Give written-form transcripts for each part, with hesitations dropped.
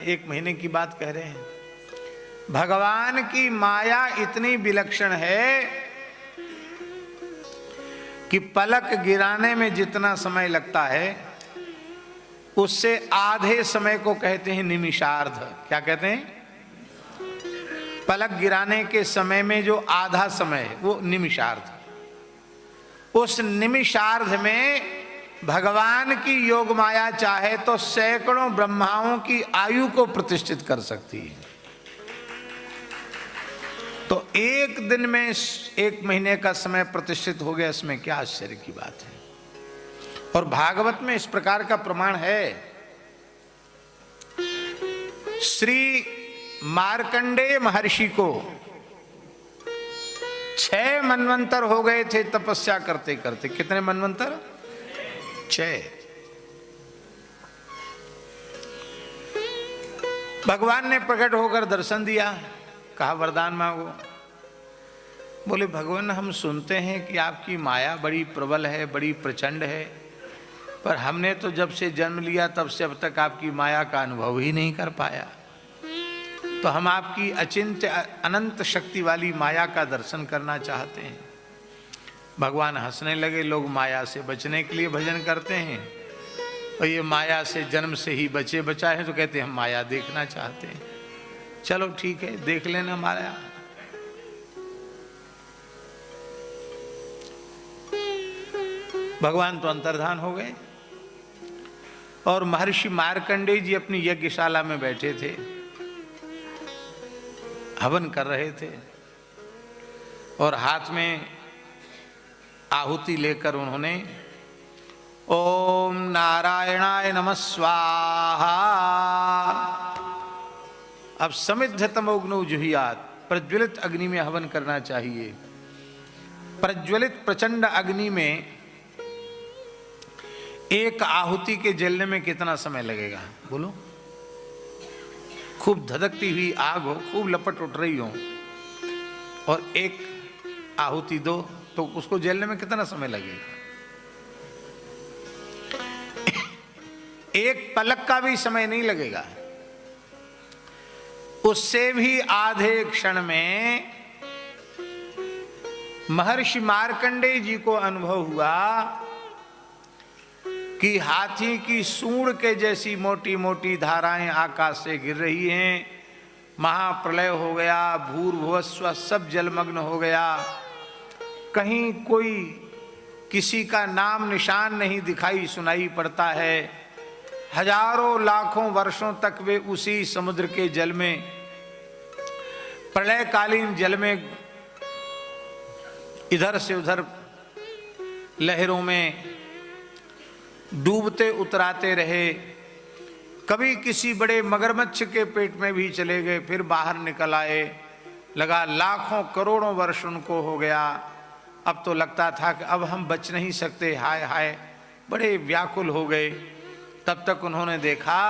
1 महीने की बात कह रहे हैं। भगवान की माया इतनी विलक्षण है कि पलक गिराने में जितना समय लगता है उससे आधे समय को कहते हैं निमिषार्ध। क्या कहते हैं? पलक गिराने के समय में जो आधा समय है वो निमिषार्ध। उस निमिषार्ध में भगवान की योग माया चाहे तो सैकड़ों ब्रह्माओं की आयु को प्रतिष्ठित कर सकती है। तो एक दिन में 1 महीने का समय प्रतिष्ठित हो गया, इसमें क्या आश्चर्य की बात है। और भागवत में इस प्रकार का प्रमाण है। श्री मार्कंडेय महर्षि को 6 मनवंतर हो गए थे तपस्या करते करते। कितने मनवंतर? 6। भगवान ने प्रकट होकर दर्शन दिया, कहा वरदान मांगो। बोले भगवान हम सुनते हैं कि आपकी माया बड़ी प्रबल है, बड़ी प्रचंड है, पर हमने तो जब से जन्म लिया तब से अब तक आपकी माया का अनुभव ही नहीं कर पाया। तो हम आपकी अचिंत्य अनंत शक्ति वाली माया का दर्शन करना चाहते हैं। भगवान हंसने लगे। लोग माया से बचने के लिए भजन करते हैं और ये माया से जन्म से ही बचे बचाए हैं, तो कहते हैं हम माया देखना चाहते हैं। चलो ठीक है, देख लेना माया। भगवान तो अंतर्धान हो गए और महर्षि मार्कंडेय जी अपनी यज्ञशाला में बैठे थे, हवन कर रहे थे और हाथ में आहुति लेकर उन्होंने ओम नारायणाय नमः स्वाहा। अब समिद्धतमोग्नो जुहियात, प्रज्वलित अग्नि में हवन करना चाहिए। प्रज्वलित प्रचंड अग्नि में एक आहुति के जलने में कितना समय लगेगा बोलो? खूब धधकती हुई आग हो, खूब लपट उठ रही हो और एक आहुति दो तो उसको जलने में कितना समय लगेगा? एक पलक का भी समय नहीं लगेगा। उससे भी आधे क्षण में महर्षि मार्कंडेय जी को अनुभव हुआ कि हाथी की सूंड के जैसी मोटी मोटी धाराएं आकाश से गिर रही हैं। महाप्रलय हो गया, भूर्भुवस्व सब जलमग्न हो गया। कहीं कोई किसी का नाम निशान नहीं दिखाई सुनाई पड़ता है। हजारों लाखों वर्षों तक वे उसी समुद्र के जल में, प्रलयकालीन जल में इधर से उधर लहरों में डूबते उतराते रहे। कभी किसी बड़े मगरमच्छ के पेट में भी चले गए, फिर बाहर निकल आए। लगा लाखों करोड़ों वर्ष उनको हो गया। अब तो लगता था कि अब हम बच नहीं सकते, हाय हाय, बड़े व्याकुल हो गए। तब तक उन्होंने देखा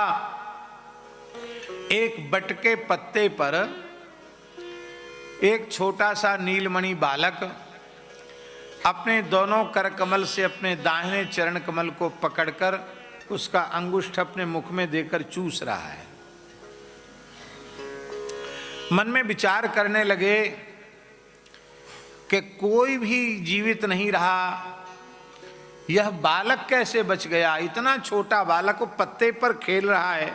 एक बट के पत्ते पर एक छोटा सा नीलमणि बालक अपने दोनों कर कमल से अपने दाहिने चरण कमल को पकड़कर उसका अंगुष्ठ अपने मुख में देकर चूस रहा है। मन में विचार करने लगे कि कोई भी जीवित नहीं रहा, यह बालक कैसे बच गया? इतना छोटा बालक वो पत्ते पर खेल रहा है।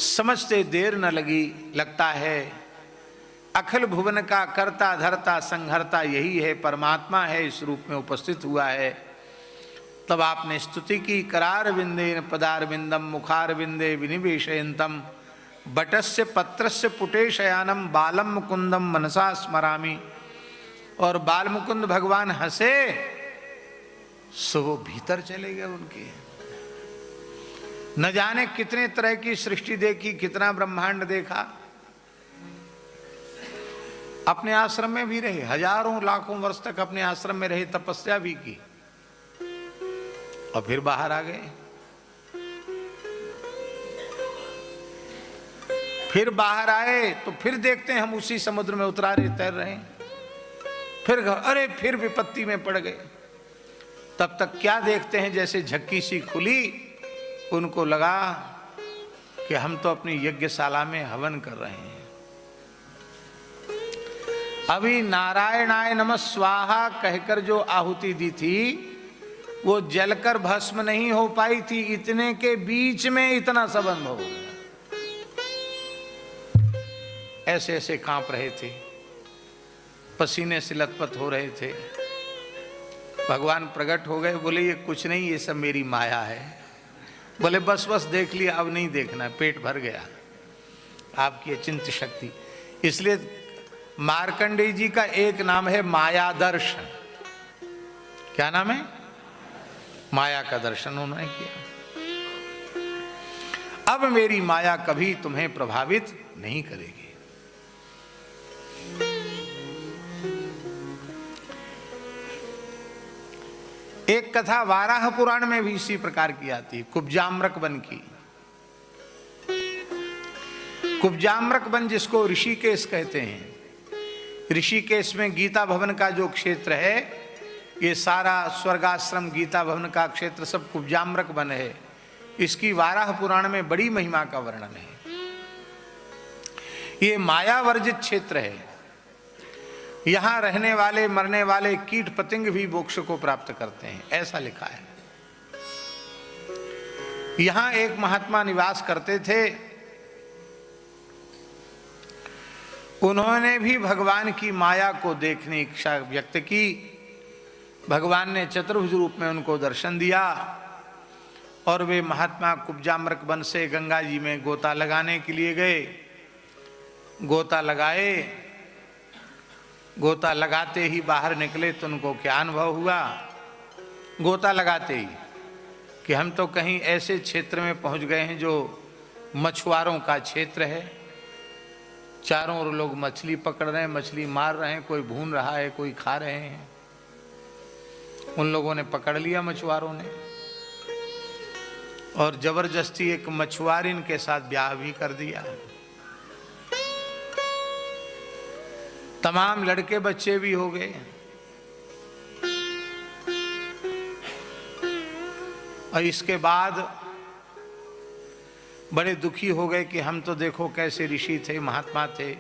समझते देर न लगी। लगता है अखिल भुवन का कर्ता धर्ता संहर्ता यही है, परमात्मा है, इस रूप में उपस्थित हुआ है। तब आपने स्तुति की, करार विंदे पदार विंदम मुखार विंदे विनिवेशयंतम बटस्य पत्रस्य पुटेशयानम बालम मुकुंदम मनसा स्मरामि। और बाल मुकुंद भगवान हंसे सो वो भीतर चले गए उनके। न जाने कितने तरह की सृष्टि देखी, कितना ब्रह्मांड देखा। अपने आश्रम में भी रहे, हजारों लाखों वर्ष तक अपने आश्रम में रहे, तपस्या भी की और फिर बाहर आ गए। फिर बाहर आए तो फिर देखते हैं हम उसी समुद्र में उतरा रहे, तैर रहे हैं। फिर अरे फिर विपत्ति में पड़ गए। तब तक क्या देखते हैं, जैसे झक्की सी खुली उनको लगा कि हम तो अपनी यज्ञशाला में हवन कर रहे हैं, अभी नारायणाय नमः स्वाहा कहकर जो आहुति दी थी वो जलकर भस्म नहीं हो पाई थी, इतने के बीच में इतना सब अनुभव हो गया। ऐसे ऐसे कांप रहे थे, पसीने से लथपथ हो रहे थे। भगवान प्रकट हो गए, बोले ये कुछ नहीं, ये सब मेरी माया है। बोले बस बस देख लिया, अब नहीं देखना, पेट भर गया आपकी अचिंत्य शक्ति। इसलिए मार्कंडेय जी का एक नाम है माया दर्शन। क्या नाम है? माया का दर्शन उन्होंने किया। अब मेरी माया कभी तुम्हें प्रभावित नहीं करेगी। एक कथा वाराह पुराण में भी इसी प्रकार की आती है, कुब्जाम्रक वन की। कुब्जाम्रक वन जिसको ऋषिकेश कहते हैं, ऋषिकेश में गीता भवन का जो क्षेत्र है, ये सारा स्वर्गाश्रम गीता भवन का क्षेत्र सब कुब्जाम्रक वन है। इसकी वाराह पुराण में बड़ी महिमा का वर्णन है। ये माया वर्जित क्षेत्र है। यहां रहने वाले मरने वाले कीट पतंग भी मोक्ष को प्राप्त करते हैं, ऐसा लिखा है। यहां एक महात्मा निवास करते थे। उन्होंने भी भगवान की माया को देखने की इच्छा व्यक्त की। भगवान ने चतुर्भुज रूप में उनको दर्शन दिया और वे महात्मा कुब्जाम्रक वन से गंगा जी में गोता लगाने के लिए गए। गोता लगाए, गोता लगाते ही बाहर निकले तो उनको क्या अनुभव हुआ? गोता लगाते ही कि हम तो कहीं ऐसे क्षेत्र में पहुंच गए हैं जो मछुआरों का क्षेत्र है। चारों ओर लोग मछली पकड़ रहे हैं, मछली मार रहे हैं, कोई भून रहा है, कोई खा रहे हैं। उन लोगों ने पकड़ लिया, मछुआरों ने, और जबरदस्ती एक मछुआरिन के साथ ब्याह भी कर दिया। तमाम लड़के बच्चे भी हो गए। और इसके बाद बड़े दुखी हो गए कि हम तो देखो कैसे ऋषि थे, महात्मा थे,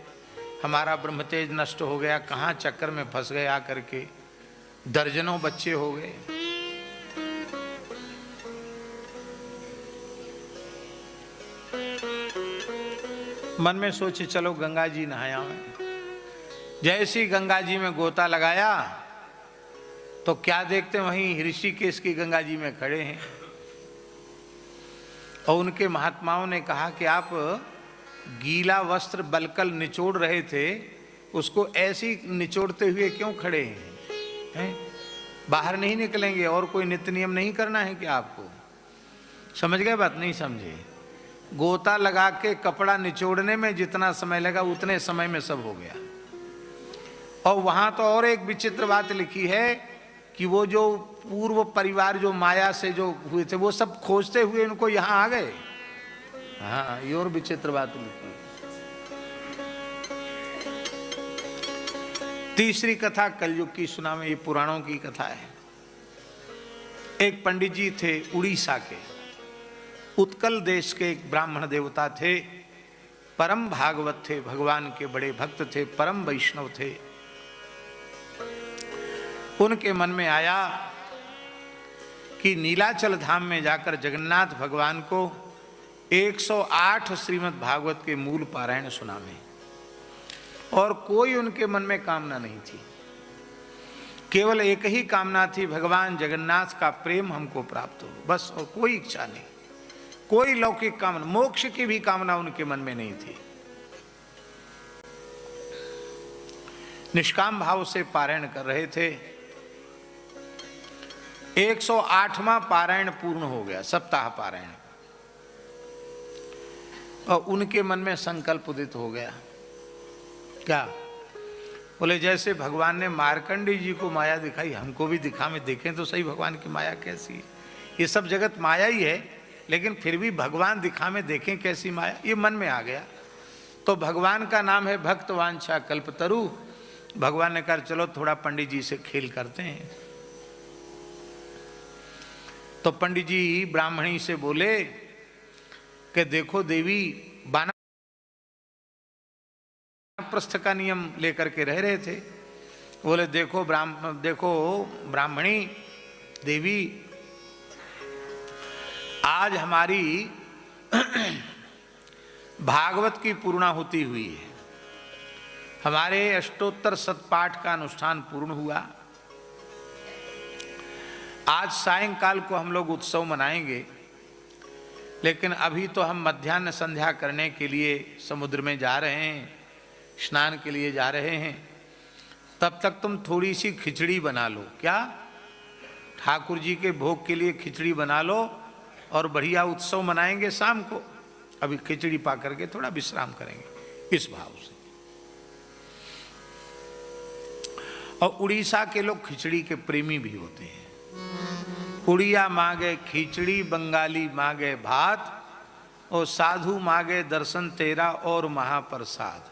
हमारा ब्रह्मतेज नष्ट हो गया, कहाँ चक्कर में फंस गए आकर के। दर्जनों बच्चे हो गए। मन में सोचे चलो गंगा जी नहाया। जैसी गंगा जी में गोता लगाया तो क्या देखते वहीं ऋषिकेश की गंगा जी में खड़े हैं। और उनके महात्माओं ने कहा कि आप गीला वस्त्र बलकल निचोड़ रहे थे, उसको ऐसी निचोड़ते हुए क्यों खड़े हैं? बाहर नहीं निकलेंगे और कोई नित्य नियम नहीं करना है क्या आपको? समझ गए बात? नहीं समझे? गोता लगा के कपड़ा निचोड़ने में जितना समय लगा उतने समय में सब हो गया। और वहां तो और एक विचित्र बात लिखी है कि वो जो पूर्व परिवार जो माया से जो हुए थे वो सब खोजते हुए उनको यहां आ गए। हाँ, ये और विचित्र बात लिखी है। तीसरी कथा कलयुग की सुनावे, ये पुराणों की कथा है। एक पंडित जी थे उड़ीसा के, उत्कल देश के एक ब्राह्मण देवता थे, परम भागवत थे, भगवान के बड़े भक्त थे, परम वैष्णव थे। उनके मन में आया कि नीलाचल धाम में जाकर जगन्नाथ भगवान को 108 श्रीमद् भागवत के मूल पारायण सुनावे। और कोई उनके मन में कामना नहीं थी, केवल एक ही कामना थी, भगवान जगन्नाथ का प्रेम हमको प्राप्त हो, बस। और कोई इच्छा नहीं, कोई लौकिक कामना, मोक्ष की भी कामना उनके मन में नहीं थी। निष्काम भाव से पारायण कर रहे थे। 108वां पारायण पूर्ण हो गया, सप्ताह पारायण। और उनके मन में संकल्प उदित हो गया। क्या? बोले जैसे भगवान ने मार्कंडेय जी को माया दिखाई, हमको भी दिखा, में देखें तो सही भगवान की माया कैसी है। ये सब जगत माया ही है, लेकिन फिर भी भगवान दिखा में देखें कैसी माया, ये मन में आ गया। तो भगवान का नाम है भक्तवांछा कल्पतरु। भगवान ने कहा चलो थोड़ा पंडित जी से खेल करते हैं। तो पंडित जी ब्राह्मणी से बोले कि देखो देवी वानप्रस्थ का नियम लेकर के रह रहे थे। बोले देखो ब्राह्मणी देवी, आज हमारी भागवत की पूर्णाहुति हुई है, हमारे अष्टोत्तर सतपाठ का अनुष्ठान पूर्ण हुआ। आज सायंकाल को हम लोग उत्सव मनाएंगे, लेकिन अभी तो हम मध्याह्न संध्या करने के लिए समुद्र में जा रहे हैं, स्नान के लिए जा रहे हैं। तब तक तुम थोड़ी सी खिचड़ी बना लो। क्या? ठाकुर जी के भोग के लिए खिचड़ी बना लो और बढ़िया उत्सव मनाएंगे शाम को। अभी खिचड़ी पा करके थोड़ा विश्राम करेंगे, इस भाव से। और उड़ीसा के लोग खिचड़ी के प्रेमी भी होते हैं। उड़िया मांगे खिचड़ी, बंगाली मांगे भात, और साधु मांगे दर्शन तेरा और महाप्रसाद।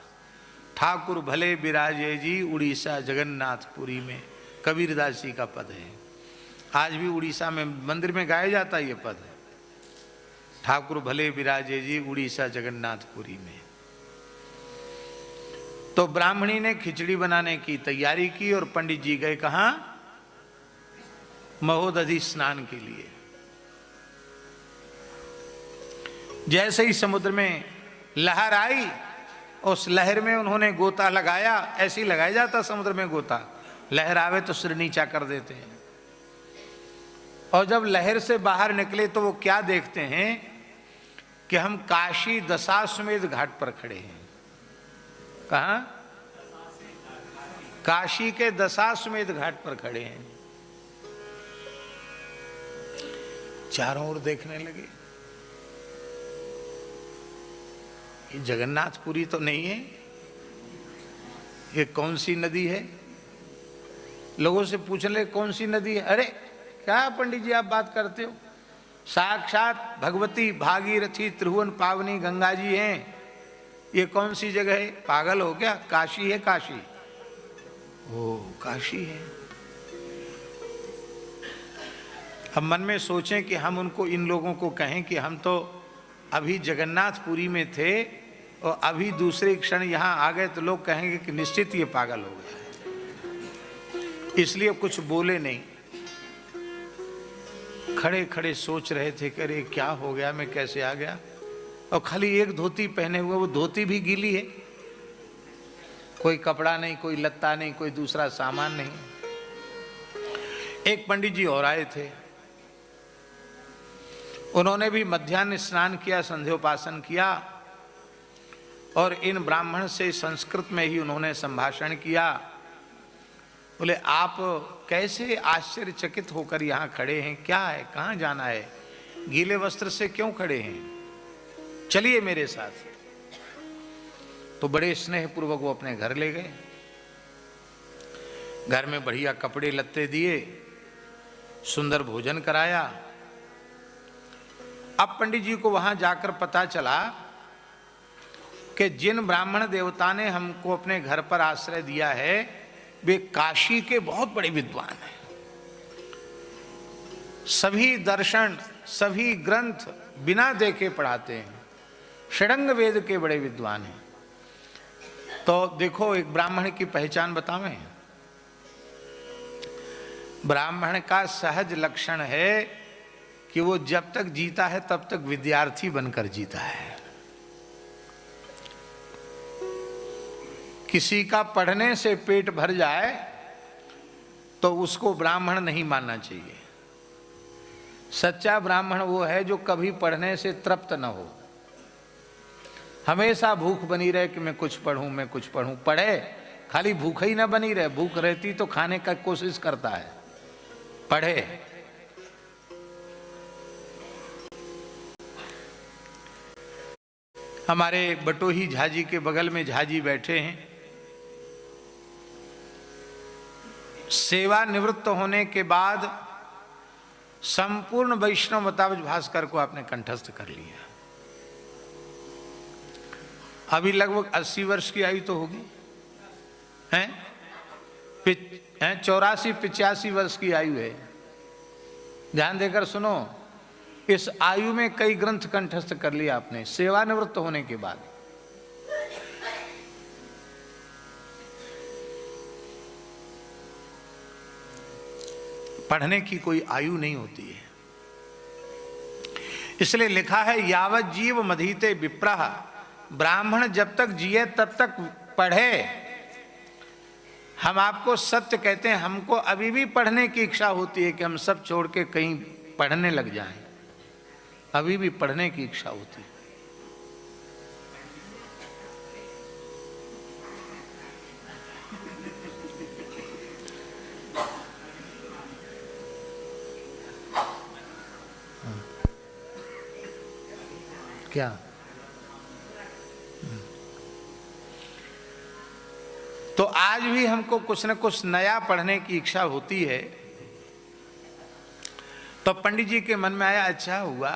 ठाकुर भले विराजे जी उड़ीसा जगन्नाथपुरी में, कबीरदास जी का पद है। आज भी उड़ीसा में मंदिर में गाया जाता है ये पद, ठाकुर भले विराजे जी उड़ीसा जगन्नाथपुरी में। तो ब्राह्मणी ने खिचड़ी बनाने की तैयारी की और पंडित जी गए कहाँ? महोदधि स्नान के लिए। जैसे ही समुद्र में लहर आई, उस लहर में उन्होंने गोता लगाया। ऐसे ही लगाया जाता समुद्र में गोता, लहर आवे तो सिर नीचा कर देते हैं। और जब लहर से बाहर निकले तो वो क्या देखते हैं कि हम काशी दशाश्वमेध घाट पर खड़े हैं। कहाँ? काशी के दशाश्वमेध घाट पर खड़े हैं। चारों ओर देखने लगे, ये जगन्नाथपुरी तो नहीं है, ये कौन सी नदी है? लोगों से पूछ ले कौन सी नदी है। अरे क्या पंडित जी आप बात करते हो, साक्षात भगवती भागीरथी त्रिभुवन पावनी गंगा जी हैं, ये कौन सी जगह है? पागल हो गया? काशी है, काशी। ओ काशी है। हम मन में सोचें कि हम उनको, इन लोगों को कहें कि हम तो अभी जगन्नाथपुरी में थे और अभी दूसरे क्षण यहाँ आ गए, तो लोग कहेंगे कि निश्चित ये पागल हो गया है। इसलिए कुछ बोले नहीं, खड़े खड़े सोच रहे थे कि अरे क्या हो गया, मैं कैसे आ गया। और खाली एक धोती पहने हुए, वो धोती भी गीली है, कोई कपड़ा नहीं, कोई लत्ता नहीं, कोई दूसरा सामान नहीं। एक पंडित जी और आए थे, उन्होंने भी मध्याह्न स्नान किया, संध्योपासन किया, और इन ब्राह्मण से संस्कृत में ही उन्होंने संभाषण किया। बोले आप कैसे आश्चर्यचकित होकर यहाँ खड़े हैं, क्या है, कहाँ जाना है, गीले वस्त्र से क्यों खड़े हैं, चलिए मेरे साथ। तो बड़े स्नेहपूर्वक वो अपने घर ले गए। घर में बढ़िया कपड़े लत्ते दिए, सुंदर भोजन कराया। अब पंडित जी को वहां जाकर पता चला कि जिन ब्राह्मण देवता ने हमको अपने घर पर आश्रय दिया है, वे काशी के बहुत बड़े विद्वान हैं। सभी दर्शन, सभी ग्रंथ बिना देखे पढ़ाते हैं, षडंग वेद के बड़े विद्वान हैं। तो देखो एक ब्राह्मण की पहचान बतावें। ब्राह्मण का सहज लक्षण है कि वो जब तक जीता है तब तक विद्यार्थी बनकर जीता है। किसी का पढ़ने से पेट भर जाए तो उसको ब्राह्मण नहीं मानना चाहिए। सच्चा ब्राह्मण वो है जो कभी पढ़ने से तृप्त न हो, हमेशा भूख बनी रहे कि मैं कुछ पढ़ूं, मैं कुछ पढ़ूं। पढ़े, खाली भूख ही ना बनी रहे, भूख रहती तो खाने का कोशिश करता है। पढ़े। हमारे बटोही झाजी के बगल में झाजी बैठे हैं। सेवा निवृत्त होने के बाद संपूर्ण वैष्णव मतावज भास्कर को आपने कंठस्थ कर लिया। अभी लगभग 80 वर्ष की आयु तो होगी, हैं? 84-85 वर्ष की आयु है। ध्यान देकर सुनो, इस आयु में कई ग्रंथ कंठस्थ कर लिया आपने सेवानिवृत्त होने के बाद। पढ़ने की कोई आयु नहीं होती है, इसलिए लिखा है यावत जीव मधीते विप्रः, ब्राह्मण जब तक जिए तब तक पढ़े। हम आपको सत्य कहते हैं, हमको अभी भी पढ़ने की इच्छा होती है कि हम सब छोड़ के कहीं पढ़ने लग जाएं, अभी भी पढ़ने की इच्छा होती है। क्या तो आज भी हमको कुछ न कुछ नया पढ़ने की इच्छा होती है। तो पंडित जी के मन में आया, अच्छा हुआ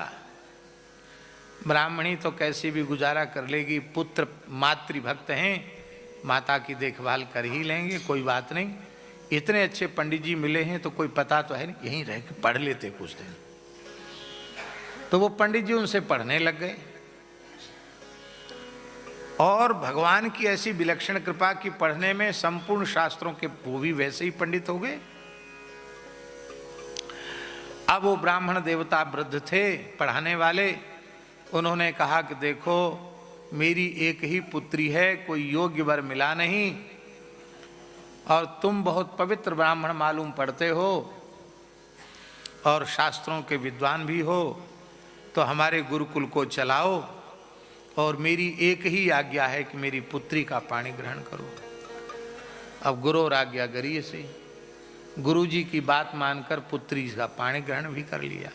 ब्राह्मणी तो कैसे भी गुजारा कर लेगी, पुत्र मातृभक्त हैं, माता की देखभाल कर ही लेंगे, कोई बात नहीं। इतने अच्छे पंडित जी मिले हैं तो कोई पता तो है नहीं, यहीं रह के पढ़ लेते कुछ दिन। तो वो पंडित जी उनसे पढ़ने लग गए और भगवान की ऐसी विलक्षण कृपा की पढ़ने में संपूर्ण शास्त्रों के वो भी वैसे ही पंडित हो गए। अब वो ब्राह्मण देवता वृद्ध थे पढ़ाने वाले, उन्होंने कहा कि देखो मेरी एक ही पुत्री है, कोई योग्य वर मिला नहीं, और तुम बहुत पवित्र ब्राह्मण मालूम पढ़ते हो और शास्त्रों के विद्वान भी हो, तो हमारे गुरुकुल को चलाओ और मेरी एक ही आज्ञा है कि मेरी पुत्री का पाणी ग्रहण करो। अब गुरु और आज्ञा करिए से गुरु जी की बात मानकर पुत्री का पाणी ग्रहण भी कर लिया।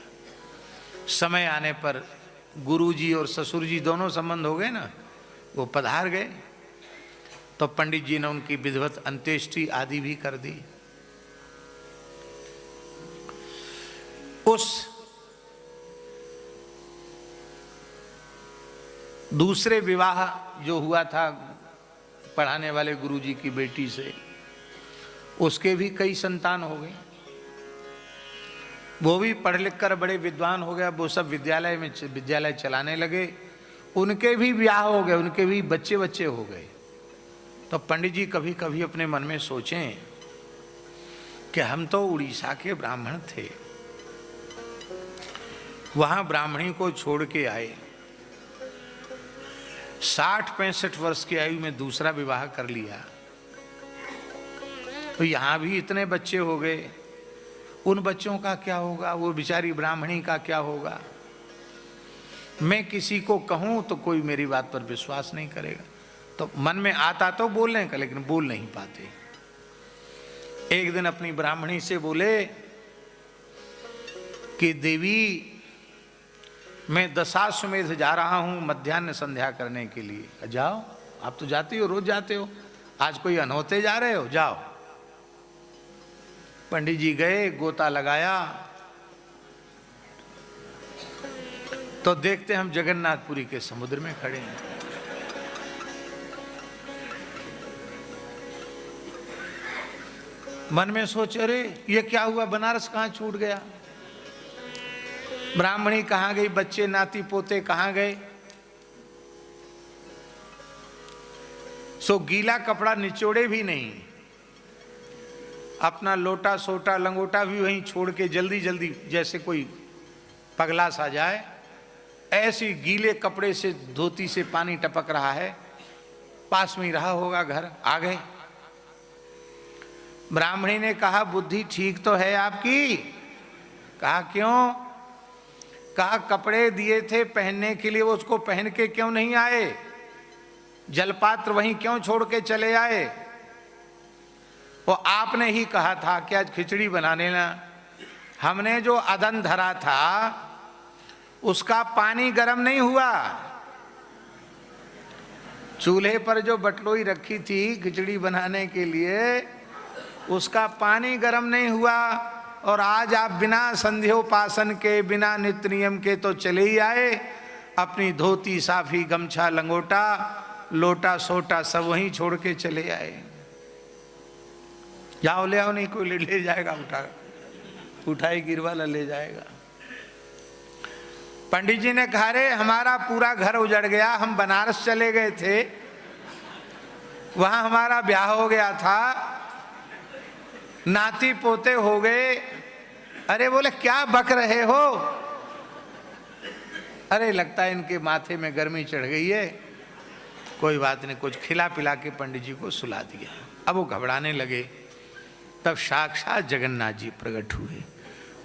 समय आने पर गुरु जी और ससुर जी दोनों संबंध हो गए ना, वो पधार गए। तो पंडित जी ने उनकी विधिवत अंत्येष्टि आदि भी कर दी। उस दूसरे विवाह जो हुआ था पढ़ाने वाले गुरुजी की बेटी से, उसके भी कई संतान हो गए, वो भी पढ़ लिख कर बड़े विद्वान हो गया, वो सब विद्यालय चलाने लगे, उनके भी ब्याह हो गए, उनके भी बच्चे बच्चे हो गए। तो पंडित जी कभी कभी अपने मन में सोचें कि हम तो उड़ीसा के ब्राह्मण थे, वहां ब्राह्मणी को छोड़ के आए, 60-65 वर्ष की आयु में दूसरा विवाह कर लिया, तो यहां भी इतने बच्चे हो गए, उन बच्चों का क्या होगा, वो बेचारी ब्राह्मणी का क्या होगा। मैं किसी को कहूं तो कोई मेरी बात पर विश्वास नहीं करेगा। तो मन में आता तो बोलने का, लेकिन बोल नहीं पाते। एक दिन अपनी ब्राह्मणी से बोले कि देवी मैं दशाश्वमेध जा रहा हूं मध्याह्न संध्या करने के लिए। जाओ, आप तो जाती हो, रोज जाते हो, आज कोई अनहोते जा रहे हो, जाओ। पंडित जी गए, गोता लगाया तो देखते हम जगन्नाथपुरी के समुद्र में खड़े हैं। मन में सोच, अरे ये क्या हुआ, बनारस कहां छूट गया, ब्राह्मणी कहां गई, बच्चे नाती पोते कहां गए। सो गीला कपड़ा निचोड़े भी नहीं, अपना लोटा सोटा लंगोटा भी वहीं छोड़ के जल्दी जल्दी जैसे कोई पगला सा जाए, ऐसी गीले कपड़े से धोती से पानी टपक रहा है, पास में ही रहा होगा घर, आ गए। ब्राह्मणी ने कहा बुद्धि ठीक तो है आपकी। कहा क्यों? कहा कपड़े दिए थे पहनने के लिए, वो उसको पहन के क्यों नहीं आए, जलपात्र वहीं क्यों छोड़ के चले आए। वो आपने ही कहा था कि आज खिचड़ी बनाने ना, हमने जो अदन धरा था उसका पानी गर्म नहीं हुआ, चूल्हे पर जो बटलोई रखी थी खिचड़ी बनाने के लिए उसका पानी गर्म नहीं हुआ, और आज आप बिना संध्योपासन के बिना नित्य नियम के तो चले ही आए, अपनी धोती साफी गमछा लंगोटा लोटा सोटा सब वहीं छोड़ के चले आए। जाओ ले आओ, नहीं कोई ले जाएगा, उठाई गिर वाला ले जाएगा। पंडित जी ने कहा, रे हमारा पूरा घर उजड़ गया, हम बनारस चले गए थे, वहां हमारा ब्याह हो गया था, नाती पोते हो गए। अरे बोले क्या बक रहे हो? अरे लगता है इनके माथे में गर्मी चढ़ गई है। कोई बात नहीं, कुछ खिला पिला के पंडित जी को सुला दिया। अब वो घबराने लगे। तब साक्षात जगन्नाथ जी प्रकट हुए।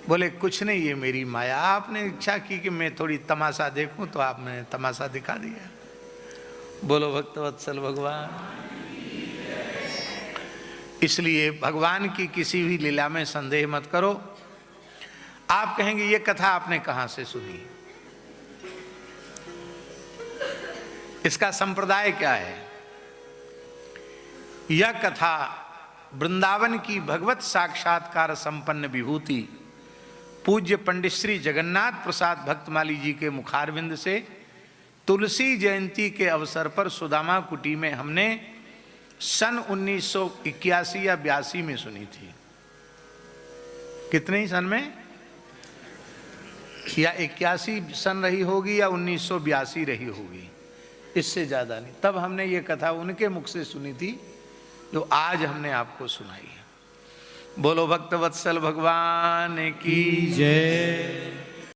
बोले कुछ नहीं, ये मेरी माया, आपने इच्छा की कि मैं थोड़ी तमाशा देखूं तो आपने तमाशा दिखा दिया। बोलो भक्तवत्सल भगवान। इसलिए भगवान की किसी भी लीला में संदेह मत करो। आप कहेंगे ये कथा आपने कहां से सुनी, इसका संप्रदाय क्या है? यह कथा वृंदावन की भगवत साक्षात्कार संपन्न विभूति पूज्य पंडित श्री जगन्नाथ प्रसाद भक्तमाली जी के मुखारविंद से तुलसी जयंती के अवसर पर सुदामा कुटी में हमने सन 1981 या 82 में सुनी थी। कितने ही सन में? या 81 सन रही होगी या 1982 रही होगी, इससे ज्यादा नहीं। तब हमने ये कथा उनके मुख से सुनी थी जो आज हमने आपको सुनाई है। बोलो भक्तवत्सल भगवान की जय।